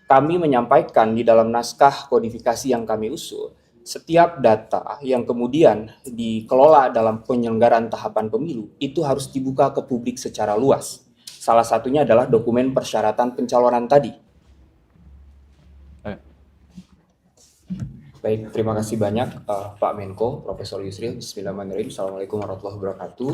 kami menyampaikan di dalam naskah kodifikasi yang kami usul, setiap data yang kemudian dikelola dalam penyelenggaraan tahapan pemilu itu harus dibuka ke publik secara luas. Salah satunya adalah dokumen persyaratan pencalonan tadi. Baik, terima kasih banyak Pak Menko, Profesor Yusril. Bismillahirrahmanirrahim. Assalamualaikum warahmatullahi wabarakatuh.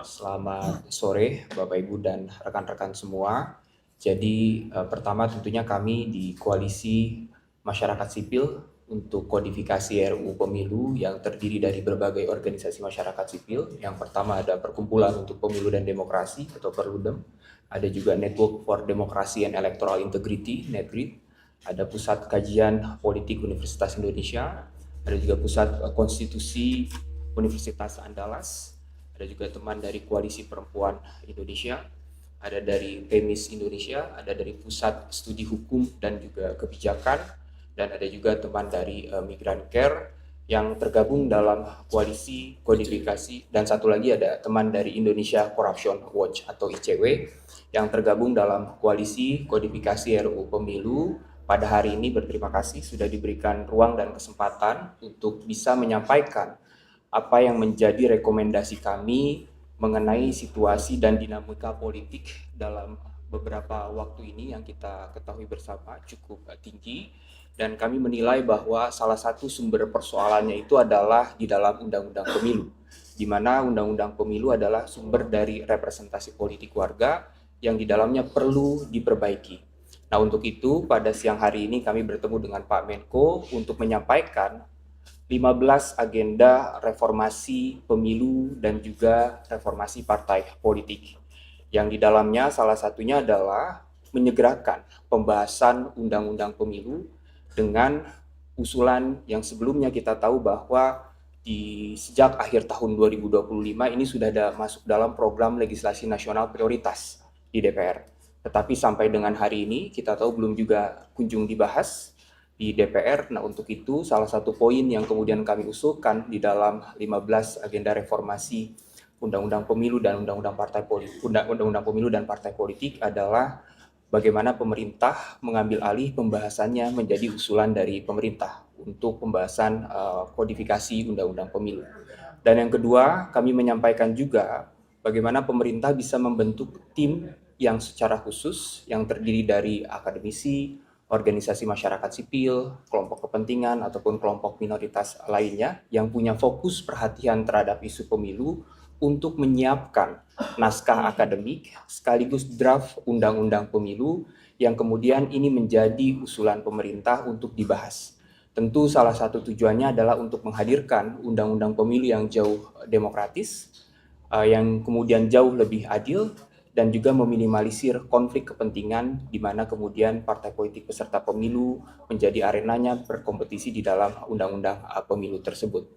Selamat sore Bapak Ibu dan rekan-rekan semua. Jadi pertama tentunya kami di Koalisi Masyarakat Sipil untuk kodifikasi RUU Pemilu yang terdiri dari berbagai organisasi masyarakat sipil. Yang pertama ada Perkumpulan untuk Pemilu dan Demokrasi atau Perludem. Ada juga Network for Democracy and Electoral Integrity, NETGRID. Ada Pusat Kajian Politik Universitas Indonesia, ada juga Pusat Konstitusi Universitas Andalas, ada juga teman dari Koalisi Perempuan Indonesia, ada dari PEMIS Indonesia, ada dari Pusat Studi Hukum dan juga Kebijakan, dan ada juga teman dari Migran Care yang tergabung dalam koalisi kodifikasi, dan satu lagi ada teman dari Indonesia Corruption Watch atau ICW yang tergabung dalam koalisi kodifikasi RUU Pemilu. Pada hari ini berterima kasih sudah diberikan ruang dan kesempatan untuk bisa menyampaikan apa yang menjadi rekomendasi kami mengenai situasi dan dinamika politik dalam beberapa waktu ini yang kita ketahui bersama cukup tinggi, dan kami menilai bahwa salah satu sumber persoalannya itu adalah di dalam Undang-Undang Pemilu, di mana Undang-Undang Pemilu adalah sumber dari representasi politik warga yang di dalamnya perlu diperbaiki. Nah, untuk itu pada siang hari ini kami bertemu dengan Pak Menko untuk menyampaikan 15 agenda reformasi pemilu dan juga reformasi partai politik. Yang di dalamnya salah satunya adalah menyegerakan pembahasan undang-undang pemilu dengan usulan yang sebelumnya kita tahu bahwa sejak akhir tahun 2025 ini sudah ada masuk dalam program legislasi nasional prioritas di DPR. Tetapi sampai dengan hari ini kita tahu belum juga kunjung dibahas di DPR. Nah, untuk itu salah satu poin yang kemudian kami usulkan di dalam 15 agenda reformasi Undang-Undang Pemilu dan Undang-Undang Pemilu dan Partai Politik adalah bagaimana pemerintah mengambil alih pembahasannya menjadi usulan dari pemerintah untuk pembahasan kodifikasi Undang-Undang Pemilu. Dan yang kedua, kami menyampaikan juga bagaimana pemerintah bisa membentuk tim yang secara khusus yang terdiri dari akademisi, organisasi masyarakat sipil, kelompok kepentingan ataupun kelompok minoritas lainnya yang punya fokus perhatian terhadap isu pemilu untuk menyiapkan naskah akademik sekaligus draft undang-undang pemilu yang kemudian ini menjadi usulan pemerintah untuk dibahas. Tentu salah satu tujuannya adalah untuk menghadirkan undang-undang pemilu yang jauh demokratis, yang kemudian jauh lebih adil, dan juga meminimalisir konflik kepentingan di mana kemudian partai politik peserta pemilu menjadi arenanya berkompetisi di dalam undang-undang pemilu tersebut.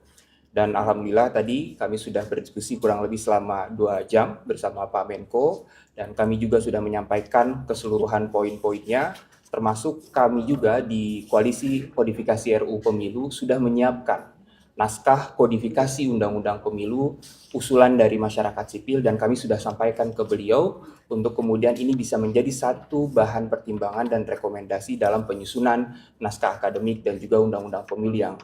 Dan alhamdulillah tadi kami sudah berdiskusi kurang lebih selama 2 jam bersama Pak Menko, dan kami juga sudah menyampaikan keseluruhan poin-poinnya, termasuk kami juga di Koalisi Kodifikasi RUU Pemilu sudah menyiapkan naskah kodifikasi Undang-Undang Pemilu usulan dari masyarakat sipil, dan kami sudah sampaikan ke beliau untuk kemudian ini bisa menjadi satu bahan pertimbangan dan rekomendasi dalam penyusunan naskah akademik dan juga Undang-Undang Pemilu yang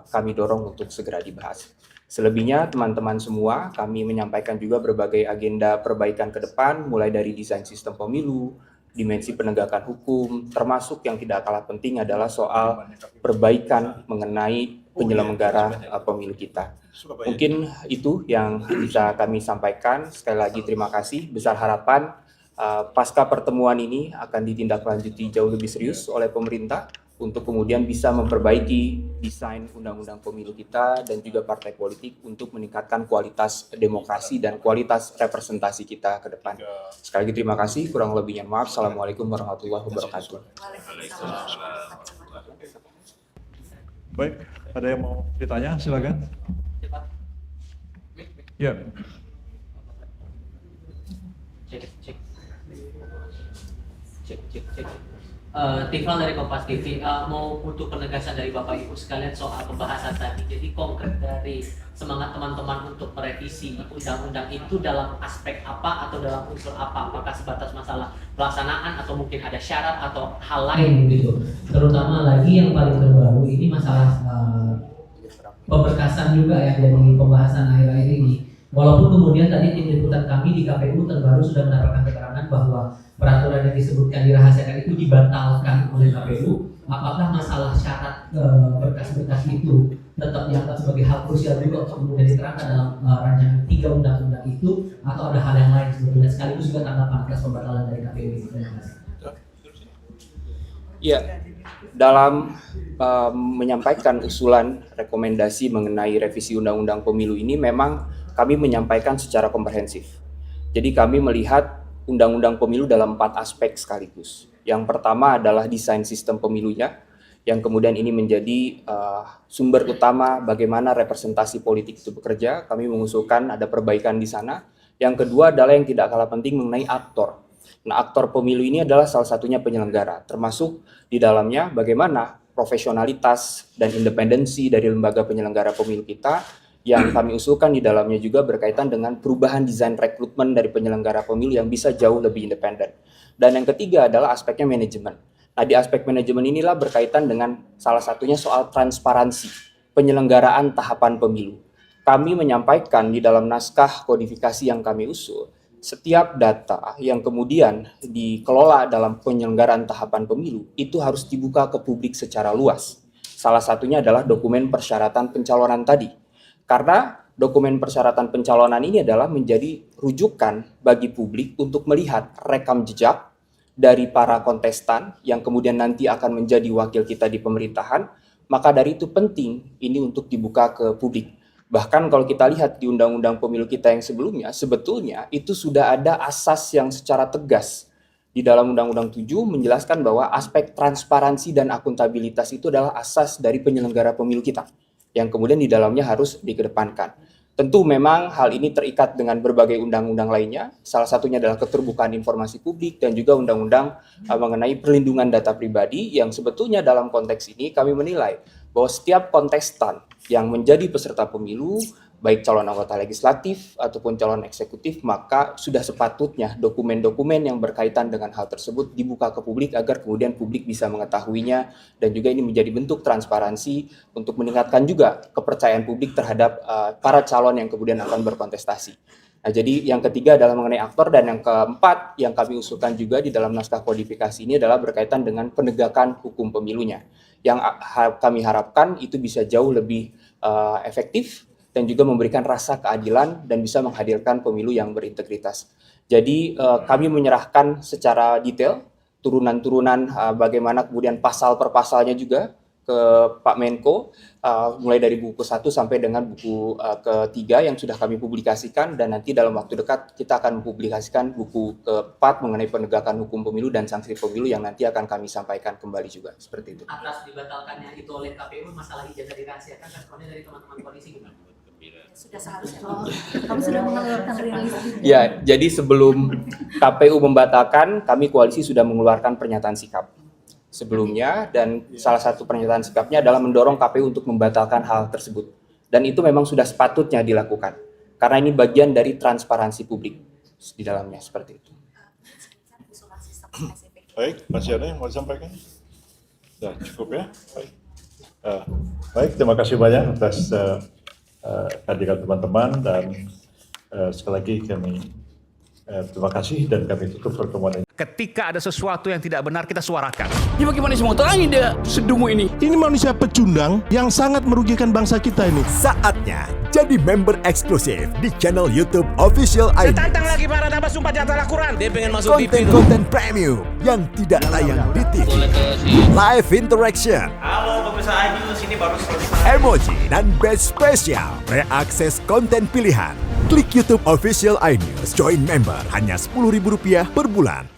kami dorong untuk segera dibahas. Selebihnya teman-teman semua, kami menyampaikan juga berbagai agenda perbaikan ke depan, mulai dari desain sistem pemilu, dimensi penegakan hukum, termasuk yang tidak kalah penting adalah soal perbaikan mengenai penyelenggara pemilu kita. Mungkin itu yang bisa kami sampaikan. Sekali lagi terima kasih. Besar harapan pasca pertemuan ini akan ditindaklanjuti jauh lebih serius oleh pemerintah untuk kemudian bisa memperbaiki desain undang-undang pemilu kita dan juga partai politik untuk meningkatkan kualitas demokrasi dan kualitas representasi kita ke depan. Sekali lagi terima kasih. Kurang lebihnya maaf. Assalamualaikum warahmatullahi wabarakatuh. Baik, ada yang mau ditanya? Silakan. Ya. Cek. Tifal dari Kompas TV, mau untuk penegasan dari Bapak Ibu sekalian soal pembahasan tadi. Jadi konkret dari semangat teman-teman untuk merevisi undang-undang itu dalam aspek apa atau dalam unsur apa? Apakah sebatas masalah pelaksanaan atau mungkin ada syarat atau hal lain gitu? Terutama lagi yang paling terbaru ini masalah pemberkasan juga ya dari pembahasan akhir-akhir ini. Walaupun kemudian tadi tim liputan kami di KPU terbaru sudah mendapatkan keterangan bahwa peraturan yang disebutkan dirahasiakan itu dibatalkan oleh KPU, apakah masalah syarat berkas-berkas itu tetap dianggap sebagai hal krusial juga untuk kemudian diterangkan dalam rancangan 3 undang-undang itu, atau ada hal yang lain sebetulnya, sekaligus juga tanggapan atas pembatalan dari KPU itu? Terima kasih. Ya, dalam menyampaikan usulan rekomendasi mengenai revisi Undang-Undang Pemilu ini memang kami menyampaikan secara komprehensif. Jadi kami melihat Undang-Undang Pemilu dalam 4 aspek sekaligus. Yang pertama adalah desain sistem pemilunya, yang kemudian ini menjadi sumber utama bagaimana representasi politik itu bekerja. Kami mengusulkan ada perbaikan di sana. Yang kedua adalah yang tidak kalah penting mengenai aktor. Nah, aktor pemilu ini adalah salah satunya penyelenggara, termasuk di dalamnya bagaimana profesionalitas dan independensi dari lembaga penyelenggara pemilu kita. Yang kami usulkan di dalamnya juga berkaitan dengan perubahan desain rekrutmen dari penyelenggara pemilu yang bisa jauh lebih independen. Dan yang ketiga adalah aspeknya manajemen. Nah, di aspek manajemen inilah berkaitan dengan salah satunya soal transparansi penyelenggaraan tahapan pemilu. Kami menyampaikan di dalam naskah kodifikasi yang kami usul, setiap data yang kemudian dikelola dalam penyelenggaraan tahapan pemilu itu harus dibuka ke publik secara luas. Salah satunya adalah dokumen persyaratan pencalonan tadi. Karena dokumen persyaratan pencalonan ini adalah menjadi rujukan bagi publik untuk melihat rekam jejak dari para kontestan yang kemudian nanti akan menjadi wakil kita di pemerintahan. Maka dari itu penting ini untuk dibuka ke publik. Bahkan kalau kita lihat di Undang-Undang Pemilu kita yang sebelumnya, sebetulnya itu sudah ada asas yang secara tegas di dalam Undang-Undang 7 menjelaskan bahwa aspek transparansi dan akuntabilitas itu adalah asas dari penyelenggara pemilu kita, yang kemudian di dalamnya harus dikedepankan. Tentu memang hal ini terikat dengan berbagai undang-undang lainnya, salah satunya adalah keterbukaan informasi publik dan juga undang-undang mengenai perlindungan data pribadi, yang sebetulnya dalam konteks ini kami menilai bahwa setiap kontestan yang menjadi peserta pemilu, baik calon anggota legislatif ataupun calon eksekutif, maka sudah sepatutnya dokumen-dokumen yang berkaitan dengan hal tersebut dibuka ke publik agar kemudian publik bisa mengetahuinya, dan juga ini menjadi bentuk transparansi untuk meningkatkan juga kepercayaan publik terhadap para calon yang kemudian akan berkontestasi. Nah, jadi yang ketiga adalah mengenai aktor, dan yang keempat yang kami usulkan juga di dalam naskah kodifikasi ini adalah berkaitan dengan penegakan hukum pemilunya, yang kami harapkan itu bisa jauh lebih efektif dan juga memberikan rasa keadilan dan bisa menghadirkan pemilu yang berintegritas. Jadi kami menyerahkan secara detail turunan-turunan bagaimana kemudian pasal per pasalnya juga ke Pak Menko, mulai dari buku 1 sampai dengan buku ketiga yang sudah kami publikasikan, dan nanti dalam waktu dekat kita akan mempublikasikan buku keempat mengenai penegakan hukum pemilu dan sanksi pemilu yang nanti akan kami sampaikan kembali juga, seperti itu. Atas dibatalkannya itu oleh KPU, masalah ijazah dirahasiakan, responnya dari teman-teman koalisi gimana? Sudah seharusnya. Kamu sudah mengeluarkan rilis. Ya, jadi sebelum KPU membatalkan, kami koalisi sudah mengeluarkan pernyataan sikap sebelumnya, dan salah satu pernyataan sikapnya adalah mendorong KPU untuk membatalkan hal tersebut. Dan itu memang sudah sepatutnya dilakukan, karena ini bagian dari transparansi publik di dalamnya, seperti itu. Baik, masih ada yang mau disampaikan? Ya, cukup ya. Baik, baik, terima kasih banyak atas kehadiran teman-teman, dan sekali lagi kami terima kasih, dan kami tutup pertemuan ini. Ketika ada sesuatu yang tidak benar, kita suarakan. Ya bagaimana semua terangin dia sedungu ini? Ini manusia pecundang yang sangat merugikan bangsa kita ini. Saatnya jadi member eksklusif di channel YouTube Official iNews. Tantang lagi para tambah sumpah di atas Al-Quran. Dia pengen masuk TV. Konten-konten premium yang tidak tayang di TV. Live interaction. Halo pemirsa iNews, ini baru selesai. Emoji dan badge spesial. Reakses konten pilihan. Klik YouTube Official iNews. Join member hanya Rp10.000 per bulan.